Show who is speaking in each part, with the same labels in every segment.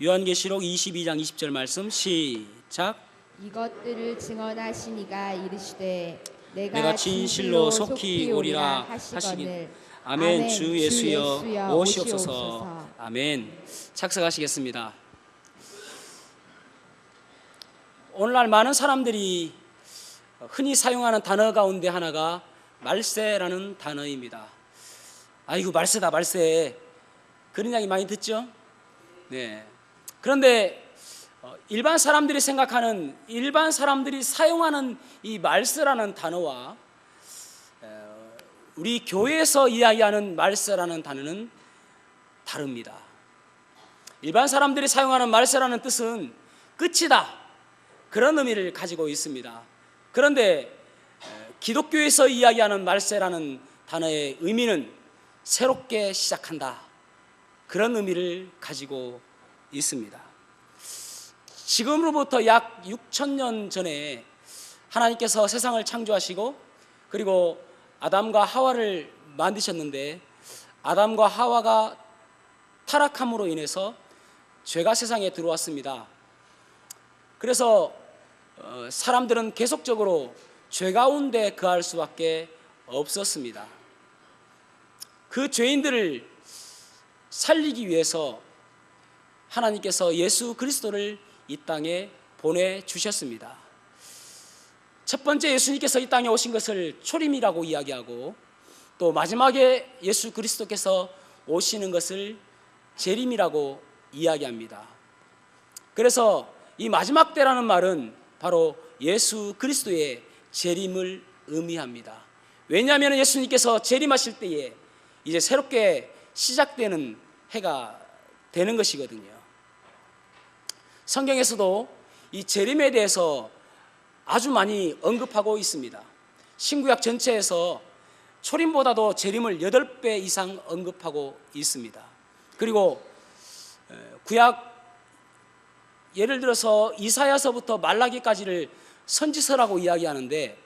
Speaker 1: 요한계시록 22장 20절 말씀 시작.
Speaker 2: 이것들을 증언하시니가 이르시되
Speaker 1: 내가 진실로 속히 오리라 하시기를. 아멘. 주 예수여 오시옵소서. 아멘. 착석하시겠습니다. 오늘날 많은 사람들이 흔히 사용하는 단어 가운데 하나가 말세라는 단어입니다. 아이고 말세다 말세, 그런 이야기 많이 듣죠? 네. 그런데 일반 사람들이 생각하는, 일반 사람들이 사용하는 이 말세라는 단어와 우리 교회에서 이야기하는 말세라는 단어는 다릅니다. 일반 사람들이 사용하는 말세라는 뜻은 끝이다, 그런 의미를 가지고 있습니다. 그런데 기독교에서 이야기하는 말세라는 단어의 의미는 새롭게 시작한다, 그런 의미를 가지고 있습니다. 지금으로부터 약 6,000년 전에 하나님께서 세상을 창조하시고 그리고 아담과 하와를 만드셨는데, 아담과 하와가 타락함으로 인해서 죄가 세상에 들어왔습니다. 그래서 사람들은 계속적으로 죄 가운데 거할 수밖에 없었습니다. 그 죄인들을 살리기 위해서 하나님께서 예수 그리스도를 이 땅에 보내주셨습니다. 첫 번째 예수님께서 이 땅에 오신 것을 초림이라고 이야기하고, 또 마지막에 예수 그리스도께서 오시는 것을 재림이라고 이야기합니다. 그래서 이 마지막 때라는 말은 바로 예수 그리스도의 재림을 의미합니다. 왜냐하면 예수님께서 재림하실 때에 이제 새롭게 시작되는 해가 되는 것이거든요. 성경에서도 이 재림에 대해서 아주 많이 언급하고 있습니다. 신구약 전체에서 초림보다도 재림을 8배 이상 언급하고 있습니다. 그리고 구약, 예를 들어서 이사야서부터 말라기까지를 선지서라고 이야기하는데,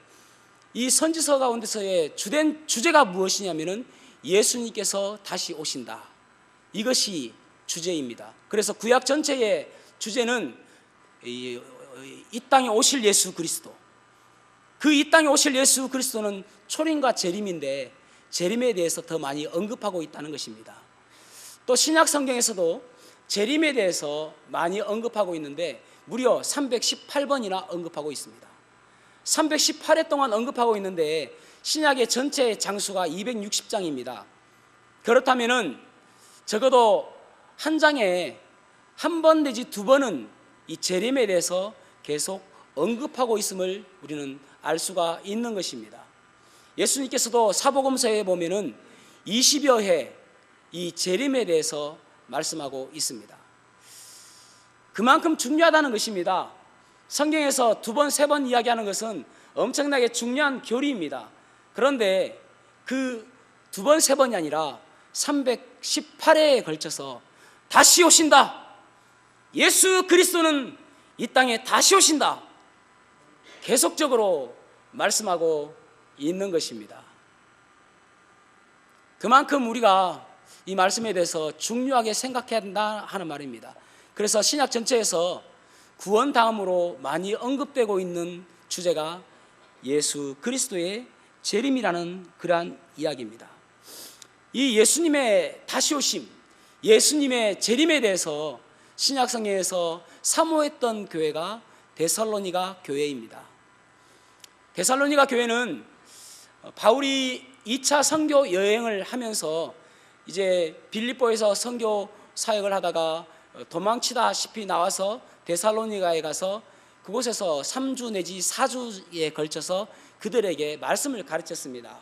Speaker 1: 이 선지서 가운데서의 주된 주제가 무엇이냐면은 예수님께서 다시 오신다, 이것이 주제입니다. 그래서 구약 전체의 주제는 이 땅에 오실 예수 그리스도, 그 이 땅에 오실 예수 그리스도는 초림과 재림인데 재림에 대해서 더 많이 언급하고 있다는 것입니다. 또 신약 성경에서도 재림에 대해서 많이 언급하고 있는데 무려 318번이나 언급하고 있습니다. 318회 동안 언급하고 있는데 신약의 전체 장수가 260장입니다. 그렇다면은 적어도 한 장에 한 번 내지 두 번은 이 재림에 대해서 계속 언급하고 있음을 우리는 알 수가 있는 것입니다. 예수님께서도 사복음서에 보면은 20여 회 이 재림에 대해서 말씀하고 있습니다. 그만큼 중요하다는 것입니다. 성경에서 두 번, 세 번 이야기하는 것은 엄청나게 중요한 교리입니다. 그런데 그 두 번, 세 번이 아니라 318회에 걸쳐서 다시 오신다, 예수 그리스도는 이 땅에 다시 오신다, 계속적으로 말씀하고 있는 것입니다. 그만큼 우리가 이 말씀에 대해서 중요하게 생각해야 한다 하는 말입니다. 그래서 신약 전체에서 구원 다음으로 많이 언급되고 있는 주제가 예수 그리스도의 재림이라는 그러한 이야기입니다. 이 예수님의 다시 오심, 예수님의 재림에 대해서 신약 성경에서 사모했던 교회가 데살로니가 교회입니다. 데살로니가 교회는 바울이 2차 선교 여행을 하면서 이제 빌립보에서 선교 사역을 하다가 도망치다시피 나와서 데살로니가에 가서 그곳에서 3주 내지 4주에 걸쳐서 그들에게 말씀을 가르쳤습니다.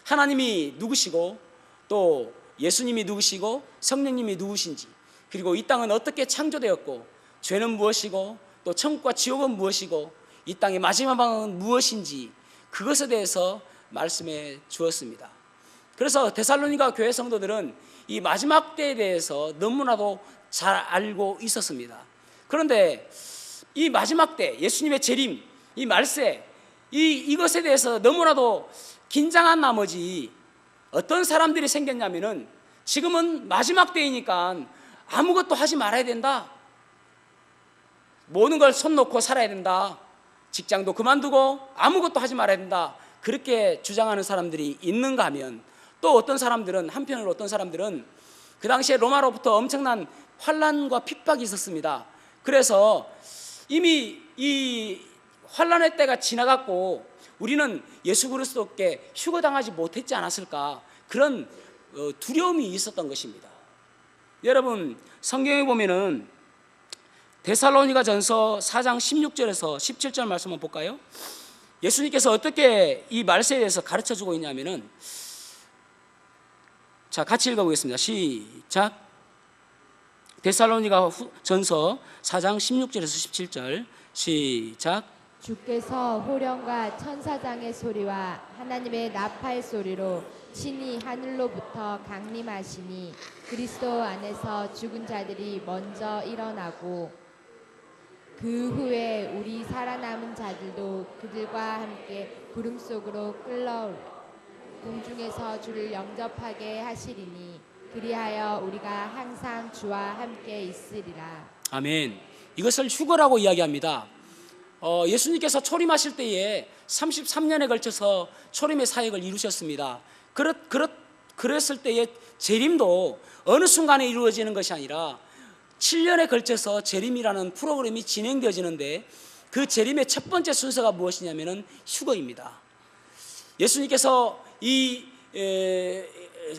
Speaker 1: 하나님이 누구시고 또 예수님이 누구시고 성령님이 누구신지, 그리고 이 땅은 어떻게 창조되었고 죄는 무엇이고 또 천국과 지옥은 무엇이고 이 땅의 마지막 방은 무엇인지, 그것에 대해서 말씀해 주었습니다. 그래서 데살로니가 교회 성도들은 이 마지막 때에 대해서 너무나도 잘 알고 있었습니다. 그런데 이 마지막 때, 예수님의 재림, 이 말세, 이것에 대해서 너무나도 긴장한 나머지 어떤 사람들이 생겼냐면은 지금은 마지막 때이니까 아무것도 하지 말아야 된다, 모든 걸 손 놓고 살아야 된다, 직장도 그만두고 아무것도 하지 말아야 된다, 그렇게 주장하는 사람들이 있는가 하면, 또 어떤 사람들은, 한편으로 어떤 사람들은 그 당시에 로마로부터 엄청난 환난과 핍박이 있었습니다. 그래서 이미 이 환난의 때가 지나갔고 우리는 예수 그리스도께 휴거당하지 못했지 않았을까, 그런 두려움이 있었던 것입니다. 여러분, 성경에 보면은 데살로니가전서 4장 16절에서 17절 말씀 한번 볼까요? 예수님께서 어떻게 이 말세에 대해서 가르쳐주고 있냐면은, 자, 같이 읽어보겠습니다. 시작. 데살로니가전서 4장 16절에서 17절 시작.
Speaker 2: 주께서 호령과 천사장의 소리와 하나님의 나팔 소리로 친히 하늘로부터 강림하시니 그리스도 안에서 죽은 자들이 먼저 일어나고 그 후에 우리 살아남은 자들도 그들과 함께 구름 속으로 끌려올 공중에서 주를 영접하게 하시리니 그리하여 우리가 항상 주와 함께 있으리라.
Speaker 1: 아멘. 이것을 휴거라고 이야기합니다. 예수님께서 초림하실 때에 33년에 걸쳐서 초림의 사역을 이루셨습니다. 그랬을 때의 재림도 어느 순간에 이루어지는 것이 아니라 7년에 걸쳐서 재림이라는 프로그램이 진행되어지는데, 그 재림의 첫 번째 순서가 무엇이냐면은 휴거입니다. 예수님께서 이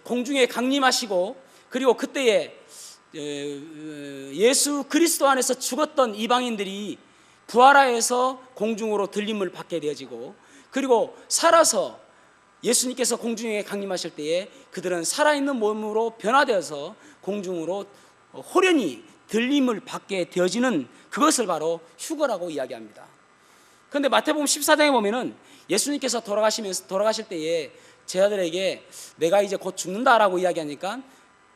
Speaker 1: 공중에 강림하시고, 그리고 그때에 예수 그리스도 안에서 죽었던 이방인들이 부활하여서 공중으로 들림을 받게 되어지고, 그리고 살아서 예수님께서 공중에 강림하실 때에 그들은 살아있는 몸으로 변화되어서 공중으로 호련히 들림을 받게 되어지는 그것을 바로 휴거라고 이야기합니다. 그런데 마태복음 14장에 보면은 예수님께서 돌아가실 때에 제자들에게 내가 이제 곧 죽는다라고 이야기하니까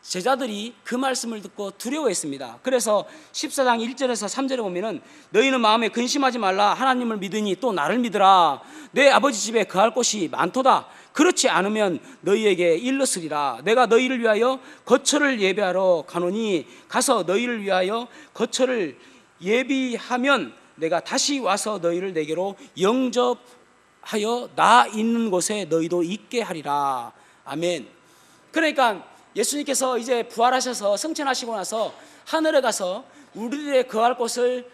Speaker 1: 제자들이 그 말씀을 듣고 두려워했습니다. 그래서 14장 1절에서 3절에 보면은 너희는 마음에 근심하지 말라. 하나님을 믿으니 또 나를 믿으라. 내 아버지 집에 거할 곳이 많도다. 그렇지 않으면 너희에게 일렀으리라. 내가 너희를 위하여 거처를 예비하러 가노니 가서 너희를 위하여 거처를 예비하면 내가 다시 와서 너희를 내게로 영접하여 나 있는 곳에 너희도 있게 하리라. 아멘. 그러니까 예수님께서 이제 부활하셔서 승천하시고 나서 하늘에 가서 우리들의 거할 곳을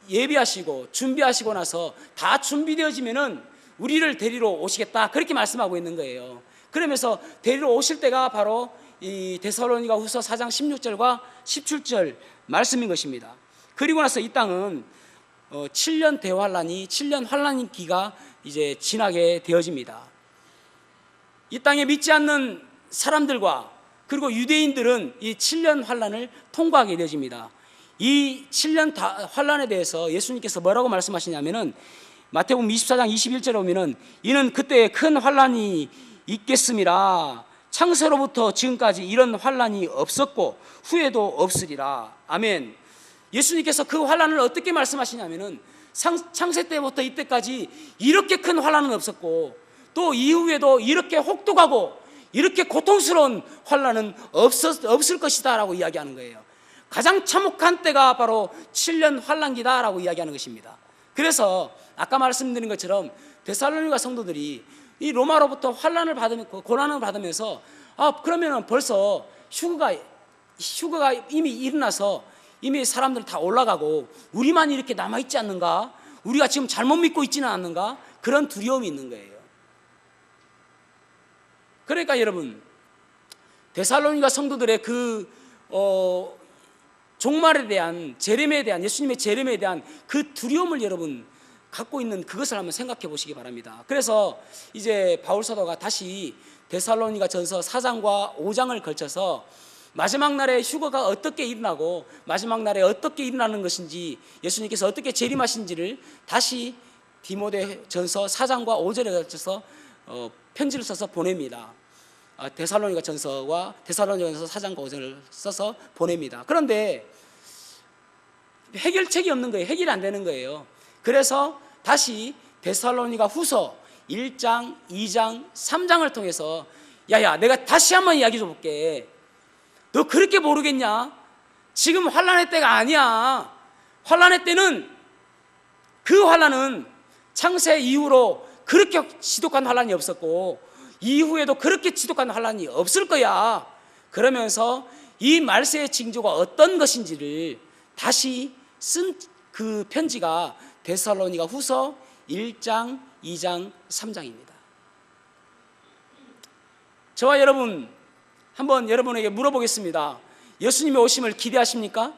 Speaker 1: 예비하시고 준비하시고 나서 다 준비되어지면은 우리를 데리러 오시겠다, 그렇게 말씀하고 있는 거예요. 그러면서 데리러 오실 때가 바로 이 데살로니가후서 4장 16절과 17절 말씀인 것입니다. 그리고 나서 이 땅은 7년 대환란이 7년 환란기가 이제 지나게 되어집니다. 이 땅에 믿지 않는 사람들과 그리고 유대인들은 이 7년 환란을 통과하게 되어집니다. 이 7년 환란에 대해서 예수님께서 뭐라고 말씀하시냐면은 마태복음 24장 21절에 보면은 이는 그때에 큰 환란이 있겠음이라. 창세로부터 지금까지 이런 환란이 없었고 후에도 없으리라. 아멘. 예수님께서 그 환란을 어떻게 말씀하시냐면은 창세 때부터 이때까지 이렇게 큰 환란은 없었고 또 이후에도 이렇게 혹독하고 이렇게 고통스러운 환란은 없을 것이다 라고 이야기하는 거예요. 가장 참혹한 때가 바로 7년 환란기다 라고 이야기하는 것입니다. 그래서 아까 말씀드린 것처럼 데살로니가 성도들이 이 로마로부터 환란을 받으면서 고난을 받으면서 그러면은 벌써 휴거가 이미 일어나서 이미 사람들 다 올라가고 우리만 이렇게 남아있지 않는가, 우리가 지금 잘못 믿고 있지는 않는가, 그런 두려움이 있는 거예요. 그러니까 여러분, 데살로니가 성도들의 그 종말에 대한, 재림에 대한, 예수님의 재림에 대한 그 두려움을 여러분 갖고 있는 그것을 한번 생각해 보시기 바랍니다. 그래서 이제 바울 사도가 다시 데살로니가 전서 4장과 5장을 걸쳐서 마지막 날에 휴거가 어떻게 일어나고 마지막 날에 어떻게 일어나는 것인지, 예수님께서 어떻게 재림하신지를 다시 디모데 전서 4장과 5절에 걸쳐서 편지를 써서 보냅니다. 데살로니가 전서와 데살로니가 전서 4장과 5절을 써서 보냅니다. 그런데 해결책이 없는 거예요. 해결이 안 되는 거예요. 그래서 다시 데살로니가 후서 1장, 2장, 3장을 통해서 야야, 내가 다시 한번 이야기 줘볼게. 너 그렇게 모르겠냐? 지금 환란의 때가 아니야. 환난의 때는 그 환난은 창세 이후로 그렇게 지독한 환난이 없었고 이후에도 그렇게 지독한 환난이 없을 거야. 그러면서 이 말세의 징조가 어떤 것인지를 다시 쓴 그 편지가 데살로니가 후서 1장, 2장, 3장입니다. 저와 여러분 한번 여러분에게 물어보겠습니다. 예수님의 오심을 기대하십니까?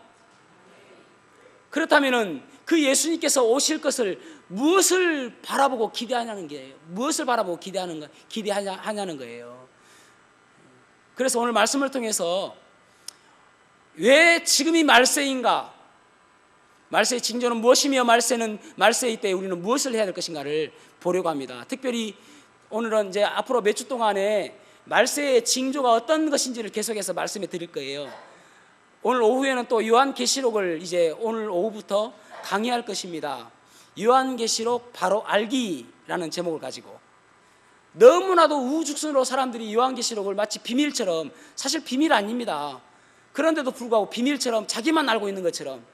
Speaker 1: 그렇다면 그 예수님께서 오실 것을 무엇을 바라보고 기대하냐는 게 무엇을 바라보고 기대하냐는 거예요. 그래서 오늘 말씀을 통해서 왜 지금이 말세인가? 말세의 징조는 무엇이며 말세의 때 우리는 무엇을 해야 될 것인가를 보려고 합니다. 특별히 오늘은 이제 앞으로 몇 주 동안에 말세의 징조가 어떤 것인지를 계속해서 말씀해 드릴 거예요. 오늘 오후에는 또 요한계시록을 이제 오늘 오후부터 강의할 것입니다. 요한계시록 바로 알기라는 제목을 가지고 너무나도 우후죽순으로 사람들이 요한계시록을 마치 비밀처럼, 사실 비밀 아닙니다. 그런데도 불구하고 비밀처럼 자기만 알고 있는 것처럼,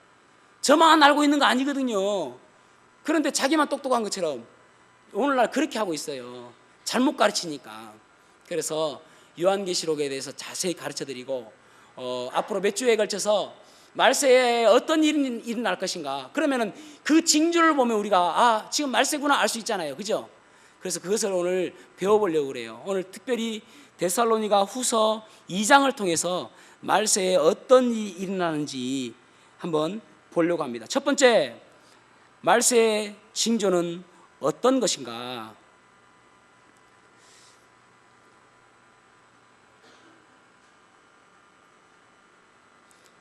Speaker 1: 저만 알고 있는 거 아니거든요. 그런데 자기만 똑똑한 것처럼 오늘날 그렇게 하고 있어요. 잘못 가르치니까. 그래서 요한계시록에 대해서 자세히 가르쳐드리고 앞으로 몇 주에 걸쳐서 말세에 어떤 일이 일어날 것인가, 그러면은 그 징조를 보면 우리가 지금 말세구나 알 수 있잖아요. 그죠? 그래서 그것을 오늘 배워보려고 그래요. 오늘 특별히 데살로니가 후서 2장을 통해서 말세에 어떤 일이 일어나는지 한번 보려고 합니다. 첫 번째, 말세의 징조는 어떤 것인가?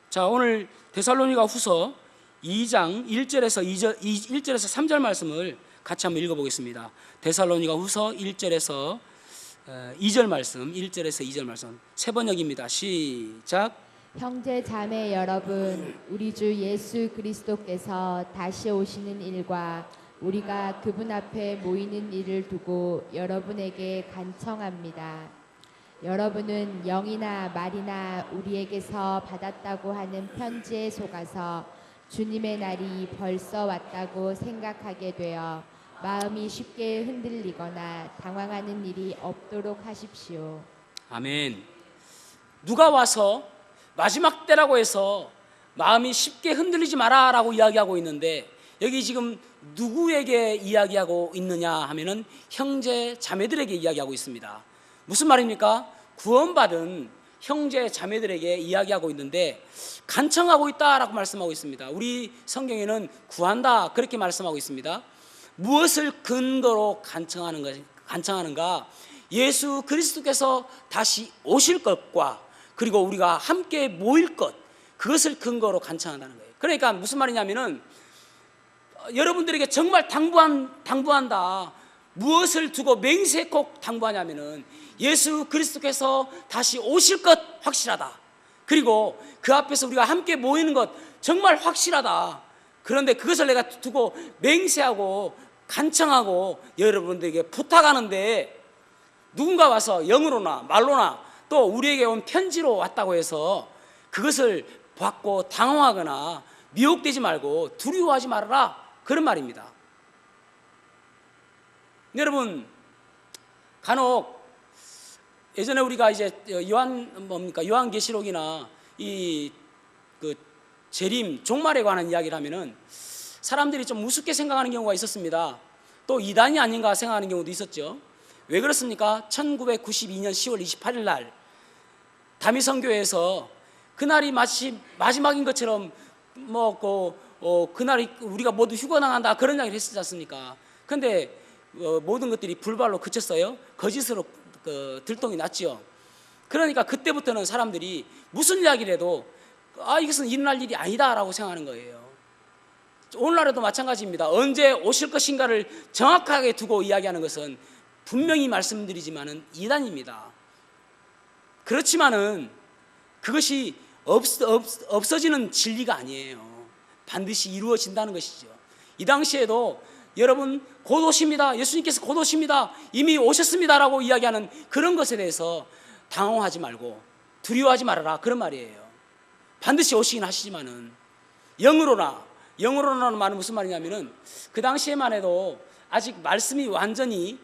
Speaker 1: 자, 오늘 데살로니가 후서 2장 1절에서 3절 말씀을 같이 한번 읽어보겠습니다. 데살로니가 후서 1절에서 2절 말씀, 1절에서 2절 말씀 세 번역입니다. 시작.
Speaker 2: 형제 자매 여러분, 우리 주 예수 그리스도께서 다시 오시는 일과 우리가 그분 앞에 모이는 일을 두고 여러분에게 간청합니다. 여러분은 영이나 말이나 우리에게서 받았다고 하는 편지에 속아서 주님의 날이 벌써 왔다고 생각하게 되어 마음이 쉽게 흔들리거나 당황하는 일이 없도록 하십시오.
Speaker 1: 아멘. 누가 와서 마지막 때라고 해서 마음이 쉽게 흔들리지 마라라고 이야기하고 있는데, 여기 지금 누구에게 이야기하고 있느냐 하면은 형제 자매들에게 이야기하고 있습니다. 무슨 말입니까? 구원받은 형제 자매들에게 이야기하고 있는데 간청하고 있다라고 말씀하고 있습니다. 우리 성경에는 구한다 그렇게 말씀하고 있습니다. 무엇을 근거로 간청하는가? 예수 그리스도께서 다시 오실 것과 그리고 우리가 함께 모일 것, 그것을 근거로 간청한다는 거예요. 그러니까 무슨 말이냐면은 여러분들에게 정말 당부한다. 무엇을 두고 맹세코 당부하냐면은 예수 그리스도께서 다시 오실 것 확실하다. 그리고 그 앞에서 우리가 함께 모이는 것 정말 확실하다. 그런데 그것을 내가 두고 맹세하고 간청하고 여러분들에게 부탁하는데, 누군가 와서 영으로나 말로나 또 우리에게 온 편지로 왔다고 해서 그것을 받고 당황하거나 미혹되지 말고 두려워하지 말아라, 그런 말입니다. 여러분, 간혹 예전에 우리가 이제 요한계시록이나 이 그 재림 종말에 관한 이야기를 하면은 사람들이 좀 우습게 생각하는 경우가 있었습니다. 또 이단이 아닌가 생각하는 경우도 있었죠. 왜 그렇습니까? 1992년 10월 28일 날 다미성교회에서 그날이 마치 마지막인 것처럼 그날이 우리가 모두 휴가 나간다 그런 이야기를 했지 않습니까? 근데 모든 것들이 불발로 그쳤어요. 거짓으로 들통이 났죠. 그러니까 그때부터는 사람들이 무슨 이야기를 해도 이것은 일어날 일이 아니다라고 생각하는 거예요. 오늘날에도 마찬가지입니다. 언제 오실 것인가를 정확하게 두고 이야기하는 것은 분명히 말씀드리지만은 이단입니다. 그렇지만은 그것이 없어지는 진리가 아니에요. 반드시 이루어진다는 것이죠. 이 당시에도 여러분 곧 오십니다. 예수님께서 곧 오십니다. 이미 오셨습니다라고 이야기하는 그런 것에 대해서 당황하지 말고 두려워하지 말아라, 그런 말이에요. 반드시 오시긴 하시지만은 영으로나 영어로는 말은 무슨 말이냐면은 그 당시에만 해도 아직 말씀이 완전히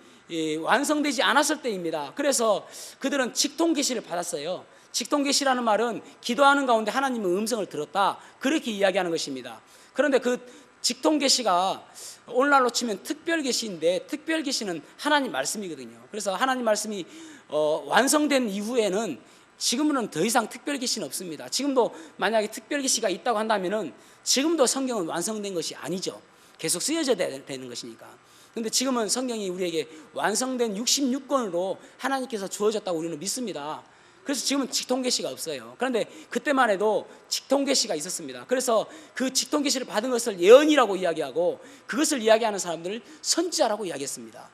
Speaker 1: 완성되지 않았을 때입니다. 그래서 그들은 직통 계시를 받았어요. 직통 계시라는 말은 기도하는 가운데 하나님의 음성을 들었다, 그렇게 이야기하는 것입니다. 그런데 그 직통 계시가 오늘날로 치면 특별 계시인데, 특별 계시는 하나님 말씀이거든요. 그래서 하나님 말씀이 완성된 이후에는 지금은 더 이상 특별 계시는 없습니다. 지금도 만약에 특별 계시가 있다고 한다면은 지금도 성경은 완성된 것이 아니죠. 계속 쓰여져야 되는 것이니까. 그런데 지금은 성경이 우리에게 완성된 66권으로 하나님께서 주어졌다고 우리는 믿습니다. 그래서 지금은 직통계시가 없어요. 그런데 그때만 해도 직통계시가 있었습니다. 그래서 그 직통계시를 받은 것을 예언이라고 이야기하고, 그것을 이야기하는 사람들을 선지자라고 이야기했습니다.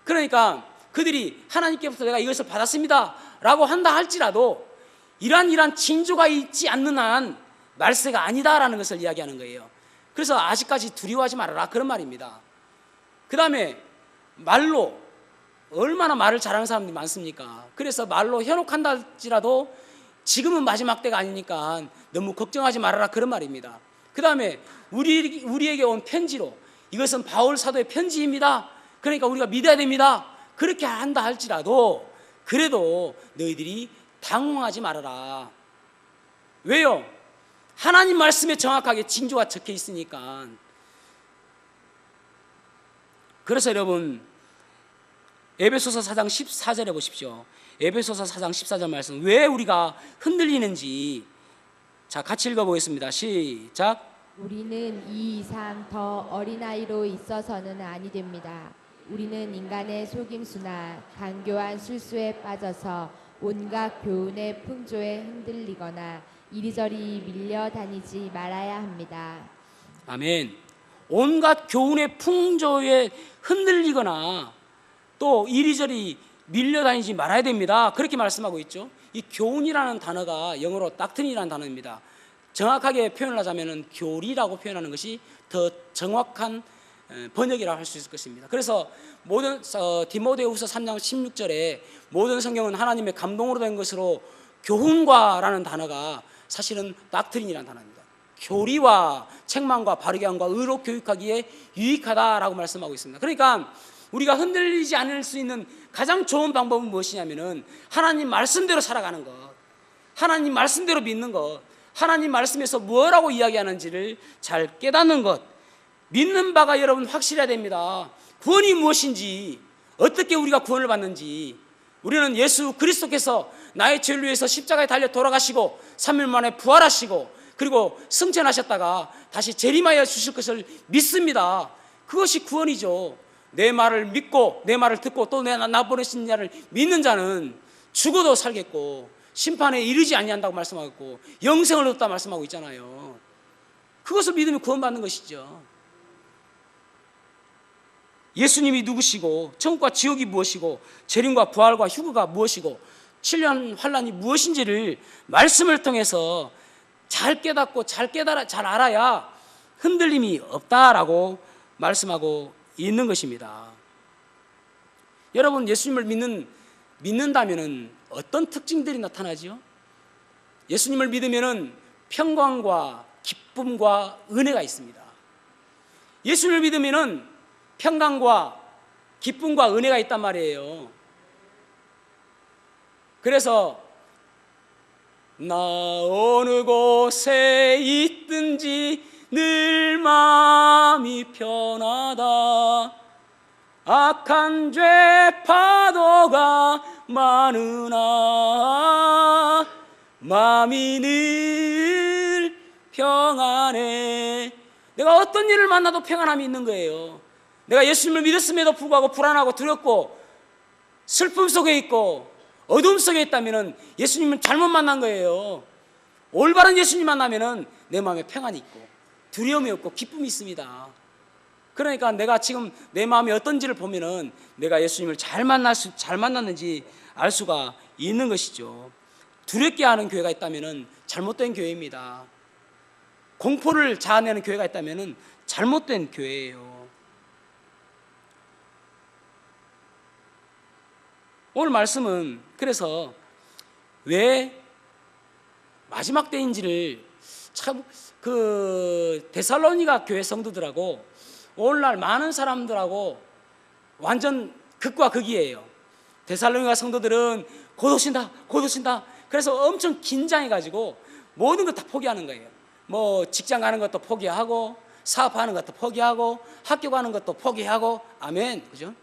Speaker 1: 그러니까 그들이 하나님께부터 내가 이것을 받았습니다 라고 한다 할지라도 이러한 징조가 있지 않는 한 말세가 아니다라는 것을 이야기하는 거예요. 그래서 아직까지 두려워하지 말아라, 그런 말입니다. 그 다음에 말로, 얼마나 말을 잘하는 사람들이 많습니까? 그래서 말로 현혹한다 할지라도 지금은 마지막 때가 아니니까 너무 걱정하지 말아라, 그런 말입니다. 그 다음에 우리에게 온 편지로, 이것은 바울 사도의 편지입니다, 그러니까 우리가 믿어야 됩니다, 그렇게 한다 할지라도 그래도 너희들이 당황하지 말아라. 왜요? 하나님 말씀에 정확하게 징조가 적혀 있으니까. 그래서 여러분, 에베소서 4장 14절에 보십시오. 에베소서 4장 14절 말씀, 왜 우리가 흔들리는지, 자, 같이 읽어보겠습니다. 시작.
Speaker 2: 우리는 이 이상 더 어린아이로 있어서는 아니 됩니다. 우리는 인간의 속임수나 간교한 술수에 빠져서 온갖 교훈의 풍조에 흔들리거나 이리저리 밀려다니지 말아야 합니다.
Speaker 1: 아멘. 온갖 교훈의 풍조에 흔들리거나 또 이리저리 밀려다니지 말아야 됩니다, 그렇게 말씀하고 있죠. 이 교훈이라는 단어가 영어로 닥트린이라는 단어입니다. 정확하게 표현을 하자면 교리라고 표현하는 것이 더 정확한 번역이라고 할 수 있을 것입니다. 그래서 디모데후서 3장 16절에 모든 성경은 하나님의 감동으로 된 것으로 교훈과라는 단어가 사실은 닥트린이라는 단어입니다. 교리와 책망과 바르게 함과 의로 교육하기에 유익하다라고 말씀하고 있습니다. 그러니까 우리가 흔들리지 않을 수 있는 가장 좋은 방법은 무엇이냐면은 하나님 말씀대로 살아가는 것, 하나님 말씀대로 믿는 것, 하나님 말씀에서 뭐라고 이야기하는지를 잘 깨닫는 것, 믿는 바가 여러분 확실해야 됩니다. 구원이 무엇인지, 어떻게 우리가 구원을 받는지. 우리는 예수 그리스도께서 나의 죄를 위해서 십자가에 달려 돌아가시고 3일 만에 부활하시고 그리고 승천하셨다가 다시 재림하여 주실 것을 믿습니다. 그것이 구원이죠. 내 말을 믿고 내 말을 듣고 또 나 보내신 자를 믿는 자는 죽어도 살겠고 심판에 이르지 아니한다고 말씀하고 영생을 얻다 말씀하고 있잖아요. 그것을 믿으면 구원받는 것이죠. 예수님이 누구시고 청구와 지옥이 무엇이고 재림과 부활과 휴거가 무엇이고 7년 환란이 무엇인지를 말씀을 통해서 잘 깨닫고 잘 알아야 흔들림이 없다라고 말씀하고 있는 것입니다. 여러분, 예수님을 믿는다면 어떤 특징들이 나타나죠? 예수님을 믿으면 평강과 기쁨과 은혜가 있습니다. 예수님을 믿으면 평강과 기쁨과 은혜가 있단 말이에요. 그래서 나 어느 곳에 있든지 늘 마음이 편하다. 악한 죄 파도가 많으나 마음이 늘 평안해. 내가 어떤 일을 만나도 평안함이 있는 거예요. 내가 예수님을 믿었음에도 불구하고 불안하고 두렵고 슬픔 속에 있고 어둠 속에 있다면 예수님은 잘못 만난 거예요. 올바른 예수님 만나면 내 마음에 평안이 있고 두려움이 없고 기쁨이 있습니다. 그러니까 내가 지금 내 마음이 어떤지를 보면은 내가 예수님을 잘 만났는지 알 수가 있는 것이죠. 두렵게 하는 교회가 있다면은 잘못된 교회입니다. 공포를 자아내는 교회가 있다면은 잘못된 교회예요. 오늘 말씀은 그래서 왜 마지막 때인지를 참 그 데살로니가 교회 성도들하고 오늘날 많은 사람들하고 완전 극과 극이에요. 데살로니가 성도들은 곧 오신다, 곧 오신다. 그래서 엄청 긴장해가지고 모든 것 다 포기하는 거예요. 뭐 직장 가는 것도 포기하고, 사업하는 것도 포기하고, 학교 가는 것도 포기하고, 아멘, 그죠?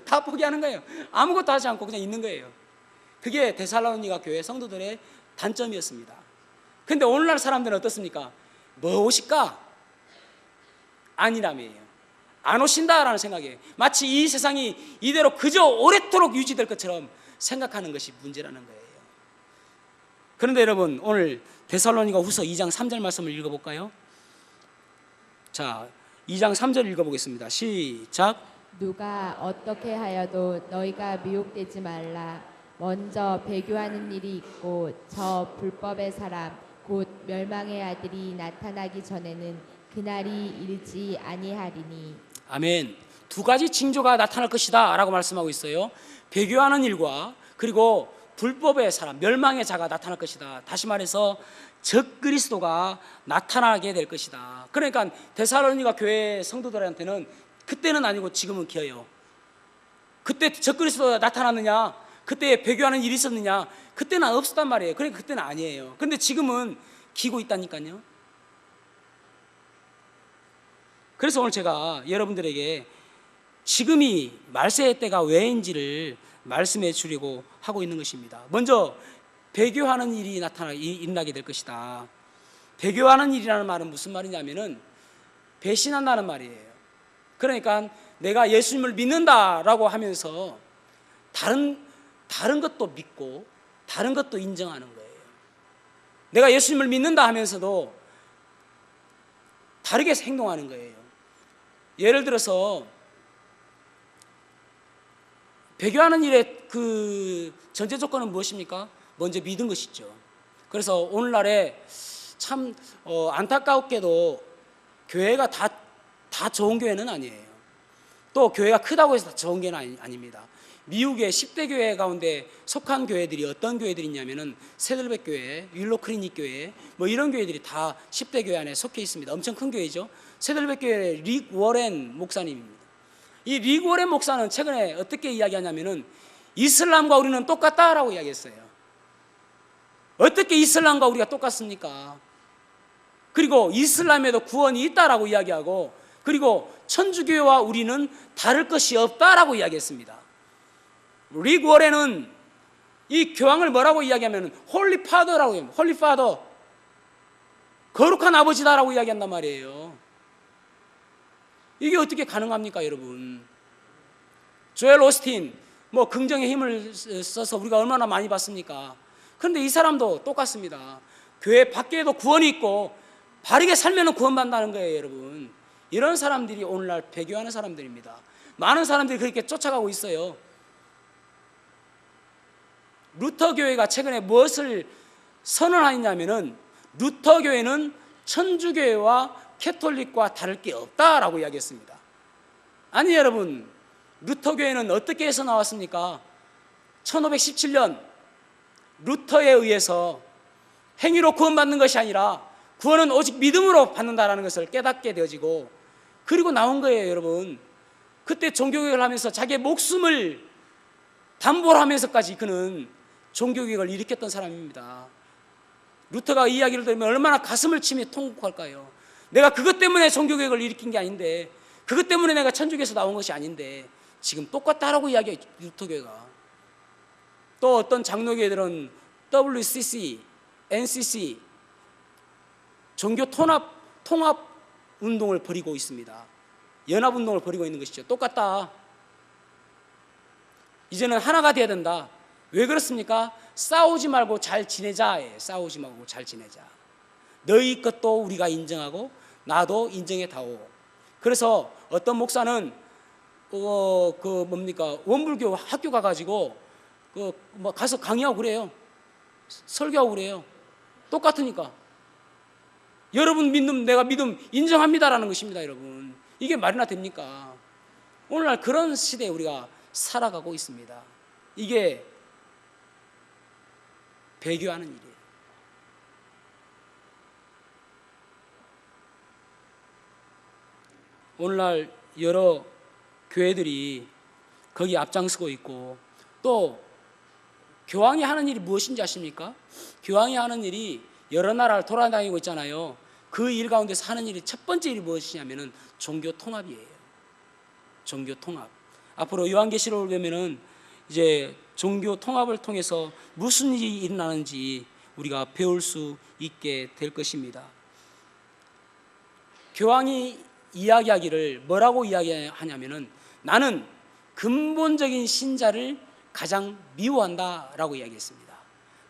Speaker 1: 다 포기하는 거예요. 아무것도 하지 않고 그냥 있는 거예요. 그게 데살로니가 교회 성도들의 단점이었습니다. 근데 오늘날 사람들은 어떻습니까? 뭐 오실까? 아니라며요. 안 오신다라는 생각이에요. 마치 이 세상이 이대로 그저 오랫도록 유지될 것처럼 생각하는 것이 문제라는 거예요. 그런데 여러분, 오늘 데살로니가 후서 2장 3절 말씀을 읽어볼까요? 자, 2장 3절 읽어보겠습니다. 시작.
Speaker 2: 누가 어떻게 하여도 너희가 미혹되지 말라. 먼저 배교하는 일이 있고 저 불법의 사람 곧 멸망의 아들이 나타나기 전에는 그날이 일지 아니하리니.
Speaker 1: 아멘. 두 가지 징조가 나타날 것이다 라고 말씀하고 있어요. 배교하는 일과 그리고 불법의 사람, 멸망의 자가 나타날 것이다. 다시 말해서 적그리스도가 나타나게 될 것이다. 그러니까 데살로니가 교회 성도들한테는 그때는 아니고 지금은 기어요. 그때 적그리스도가 나타났느냐, 그때 배교하는 일이 있었느냐, 그때는 없었단 말이에요. 그러니까 그때는 아니에요. 그런데 지금은 기고 있다니까요. 그래서 오늘 제가 여러분들에게 지금이 말세의 때가 왜인지를 말씀해 주려고 하고 있는 것입니다. 먼저 배교하는 일이 일어나게 될 것이다. 배교하는 일이라는 말은 무슨 말이냐면은 배신한다는 말이에요. 그러니까 내가 예수님을 믿는다라고 하면서 다른 것도 믿고 다른 것도 인정하는 거예요. 내가 예수님을 믿는다 하면서도 다르게 행동하는 거예요. 예를 들어서 배교하는 일의 그 전제 조건은 무엇입니까? 먼저 믿은 것이죠. 그래서 오늘날에 참 안타깝게도 교회가 다 좋은 교회는 아니에요. 또 교회가 크다고 해서 다 좋은 교회는 아닙니다. 미국의 10대 교회 가운데 속한 교회들이 어떤 교회들이 있냐면은 세들백 교회, 윌로 클리닉 교회, 뭐 이런 교회들이 다 10대 교회 안에 속해 있습니다. 엄청 큰 교회죠. 세들백 교회의 릭 워렌 목사님입니다. 이 릭 워렌 목사는 최근에 어떻게 이야기하냐면은 이슬람과 우리는 똑같다라고 이야기했어요. 어떻게 이슬람과 우리가 똑같습니까? 그리고 이슬람에도 구원이 있다라고 이야기하고, 그리고 천주교와 우리는 다를 것이 없다라고 이야기했습니다. 릭 워렌은 이 교황을 뭐라고 이야기하면 홀리 파더라고 해요. 홀리 파더, 거룩한 아버지다라고 이야기한단 말이에요. 이게 어떻게 가능합니까, 여러분? 조엘 오스틴, 뭐 긍정의 힘을 써서 우리가 얼마나 많이 봤습니까? 그런데 이 사람도 똑같습니다. 교회 밖에도 구원이 있고 바르게 살면 구원받는다는 거예요, 여러분. 이런 사람들이 오늘날 배교하는 사람들입니다. 많은 사람들이 그렇게 쫓아가고 있어요. 루터 교회가 최근에 무엇을 선언하였냐면은 루터 교회는 천주교회와 캐톨릭과 다를 게 없다라고 이야기했습니다. 아니 여러분, 루터 교회는 어떻게 해서 나왔습니까? 1517년 루터에 의해서 행위로 구원받는 것이 아니라 구원은 오직 믿음으로 받는다라는 것을 깨닫게 되어지고, 그리고 나온 거예요, 여러분. 그때 종교개혁을 하면서 자기의 목숨을 담보로 하면서까지 그는 종교개혁을 일으켰던 사람입니다. 루터가 이 이야기를 들으면 얼마나 가슴을 치며 통곡할까요? 내가 그것 때문에 종교개혁을 일으킨 게 아닌데, 그것 때문에 내가 천주교에서 나온 것이 아닌데 지금 똑같다라고 이야기해요, 루터교회가. 또 어떤 장로교회들은 WCC, NCC, 종교 통합 운동을 벌이고 있습니다. 연합 운동을 벌이고 있는 것이죠. 똑같다. 이제는 하나가 되어야 된다. 왜 그렇습니까? 싸우지 말고 잘 지내자예요. 싸우지 말고 잘 지내자. 너희 것도 우리가 인정하고 나도 인정해 다오. 그래서 어떤 목사는 원불교 학교 가가지고 가서 강의하고 그래요. 설교하고 그래요. 똑같으니까. 여러분 믿음, 내가 믿음 인정합니다라는 것입니다, 여러분. 이게 말이나 됩니까? 오늘날 그런 시대에 우리가 살아가고 있습니다. 이게 배교하는 일이에요. 오늘날 여러 교회들이 거기 앞장서고 있고, 또 교황이 하는 일이 무엇인지 아십니까? 교황이 하는 일이 여러 나라를 돌아다니고 있잖아요. 그 일 가운데서 하는 일이 첫 번째 일이 무엇이냐면은 종교 통합이에요. 종교 통합. 앞으로 요한계시록을 보면은 이제 종교 통합을 통해서 무슨 일이 일어나는지 우리가 배울 수 있게 될 것입니다. 교황이 이야기하기를 뭐라고 이야기하냐면은 나는 근본적인 신자를 가장 미워한다라고 이야기했습니다.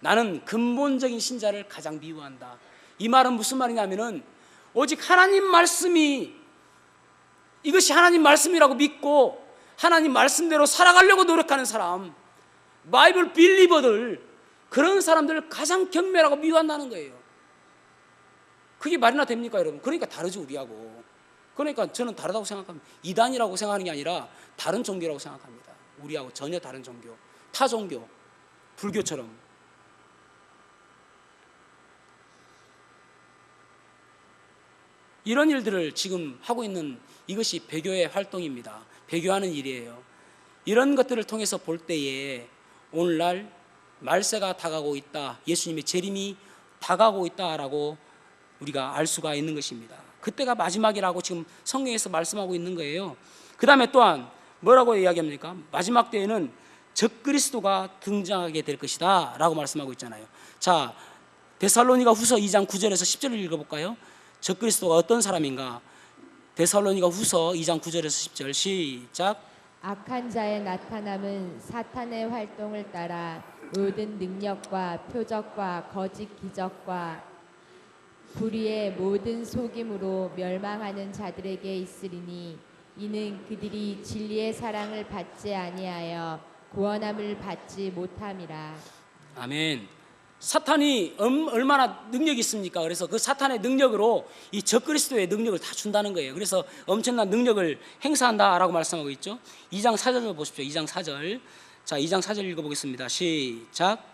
Speaker 1: 나는 근본적인 신자를 가장 미워한다. 이 말은 무슨 말이냐면은 오직 하나님 말씀이, 이것이 하나님 말씀이라고 믿고 하나님 말씀대로 살아가려고 노력하는 사람, 바이블 빌리버들, 그런 사람들을 가장 경멸하고 미워한다는 거예요. 그게 말이나 됩니까, 여러분? 그러니까 다르죠, 우리하고. 그러니까 저는 다르다고 생각합니다. 이단이라고 생각하는 게 아니라 다른 종교라고 생각합니다. 우리하고 전혀 다른 종교, 타 종교, 불교처럼. 이런 일들을 지금 하고 있는 이것이 배교의 활동입니다. 배교하는 일이에요. 이런 것들을 통해서 볼 때에 오늘날 말세가 다가오고 있다, 예수님의 재림이 다가오고 있다라고 우리가 알 수가 있는 것입니다. 그때가 마지막이라고 지금 성경에서 말씀하고 있는 거예요. 그 다음에 또한 뭐라고 이야기합니까? 마지막 때에는 적그리스도가 등장하게 될 것이다 라고 말씀하고 있잖아요. 자, 데살로니가 후서 2장 9절에서 10절을 읽어볼까요? 적그리스도가 어떤 사람인가? 데살로니가 후서 2장 9절에서 10절 시작.
Speaker 2: 악한 자의 나타남은 사탄의 활동을 따라 모든 능력과 표적과 거짓 기적과 불의의 모든 속임으로 멸망하는 자들에게 있으리니 이는 그들이 진리의 사랑을 받지 아니하여 구원함을 받지 못함이라.
Speaker 1: 아멘. 사탄이 얼마나 능력이 있습니까? 그래서 그 사탄의 능력으로 이 적그리스도의 능력을 다 준다는 거예요. 그래서 엄청난 능력을 행사한다라고 말씀하고 있죠. 2장 4절을 보십시오. 2장 4절. 자, 2장 4절 읽어보겠습니다. 시작.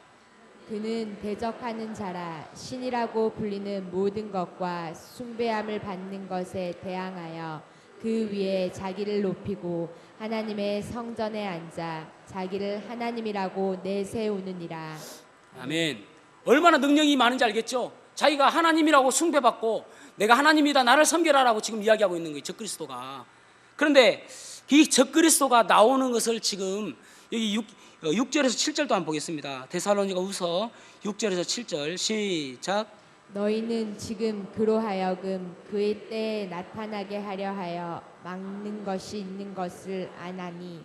Speaker 2: 그는 대적하는 자라 신이라고 불리는 모든 것과 숭배함을 받는 것에 대항하여 그 위에 자기를 높이고 하나님의 성전에 앉아 자기를 하나님이라고 내세우느니라.
Speaker 1: 아멘. 얼마나 능력이 많은지 알겠죠? 자기가 하나님이라고 숭배받고 내가 하나님이다, 나를 섬겨라라고 지금 이야기하고 있는 거예요, 적그리스도가. 그런데 이 적그리스도가 나오는 것을 지금 여기 6절에서 7절도 한번 보겠습니다. 데살로니가 후서 6절에서 7절 시작.
Speaker 2: 너희는 지금 그로 하여금 그의 때에 나타나게 하려 하여 막는 것이 있는 것을 아나니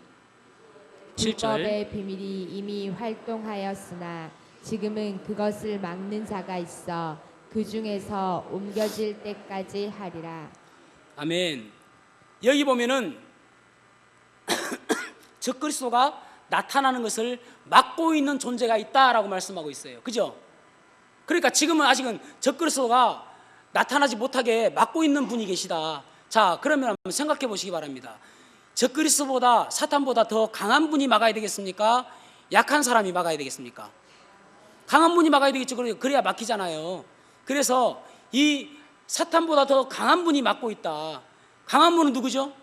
Speaker 1: 7절.
Speaker 2: 불법의 비밀이 이미 활동하였으나 지금은 그것을 막는 자가 있어 그 중에서 옮겨질 때까지 하리라.
Speaker 1: 아멘. 여기 보면은 적그리스도가 나타나는 것을 막고 있는 존재가 있다라고 말씀하고 있어요. 그죠? 그러니까 지금은 아직은 적그리스도가 나타나지 못하게 막고 있는 분이 계시다. 자, 그러면 한번 생각해 보시기 바랍니다. 적그리스도보다, 사탄보다 더 강한 분이 막아야 되겠습니까? 약한 사람이 막아야 되겠습니까? 강한 분이 막아야 되겠죠. 그래야 막히잖아요. 그래서 이 사탄보다 더 강한 분이 막고 있다. 강한 분은 누구죠?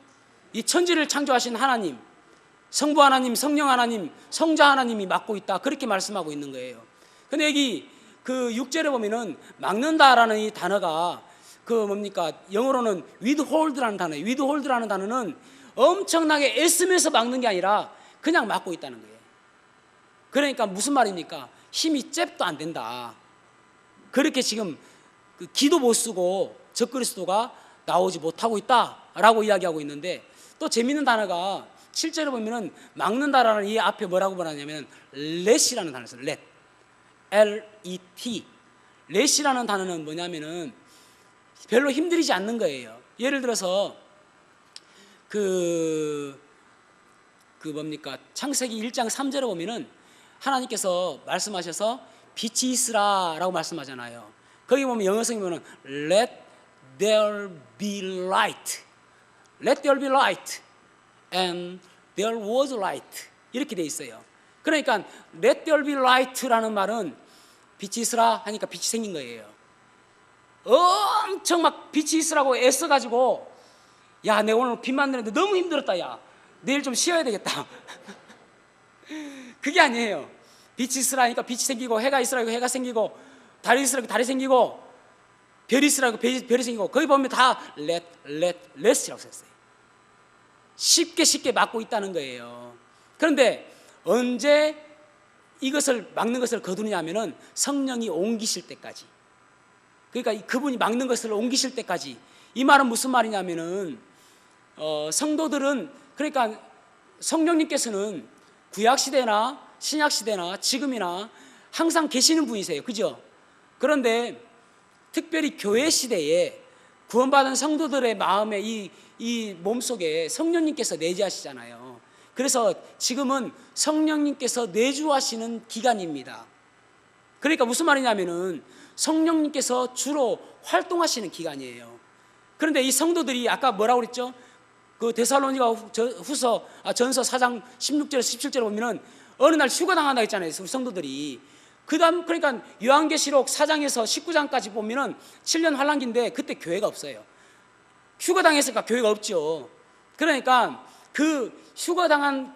Speaker 1: 이 천지를 창조하신 하나님, 성부 하나님, 성령 하나님, 성자 하나님이 막고 있다. 그렇게 말씀하고 있는 거예요. 근데 여기 그 6절에 보면은 막는다라는 이 단어가 그 뭡니까? 영어로는 withhold라는 단어예요. withhold라는 단어는 엄청나게 애쓰면서 막는 게 아니라 그냥 막고 있다는 거예요. 그러니까 무슨 말입니까? 힘이 잽도 안 된다. 그렇게 지금 그 기도 못 쓰고 적그리스도가 나오지 못하고 있다라고 이야기하고 있는데, 또 재밌는 단어가 7절에 보면은 막는다라는 이 앞에 뭐라고 말하냐면 let이라는 단어가 있어요. let. L-E-T. let이라는 단어는 뭐냐면은 별로 힘들이지 않는 거예요. 예를 들어서 뭡니까? 창세기 1장 3절에 보면은 하나님께서 말씀하셔서 빛이 있으라라고 말씀하잖아요. 거기 보면 영어성에 보면 let there be light. let there be light and there was light. 이렇게 돼 있어요. 그러니까 let there be light라는 말은 빛이 있으라 하니까 빛이 생긴 거예요. 엄청 막 빛이 있으라고 애써가지고 야, 내가 오늘 빚 만드는데 너무 힘들었다. 야, 내일 좀 쉬어야 되겠다. 그게 아니에요. 빛이 있으라니까 빛이 생기고, 해가 있으라니까 해가 생기고, 달이 있으라니까 달이 생기고, 별이 있으라니까 별이 생기고, 거기 보면 다 let이라고 썼어요. 쉽게 막고 있다는 거예요. 그런데 언제 이것을 막는 것을 거두느냐 하면은 성령이 옮기실 때까지. 그러니까 그분이 막는 것을 옮기실 때까지. 이 말은 무슨 말이냐면은 성도들은, 그러니까 성령님께서는 구약 시대나 신약 시대나 지금이나 항상 계시는 분이세요. 그죠? 그런데 특별히 교회 시대에 구원받은 성도들의 마음에 이 몸속에 성령님께서 내주하시잖아요. 그래서 지금은 성령님께서 내주하시는 기간입니다. 그러니까 무슨 말이냐면은 성령님께서 주로 활동하시는 기간이에요. 그런데 이 성도들이 아까 뭐라고 그랬죠? 그 데살로니가 전서 4장 16절에서 17절에 보면은 어느 날 휴가 당한다 했잖아요. 우리 성도들이. 그다음 그러니까 요한계시록 4장에서 19장까지 보면은 7년 환란기인데 그때 교회가 없어요. 휴가 당했으니까 교회가 없죠. 그러니까 그 휴가 당한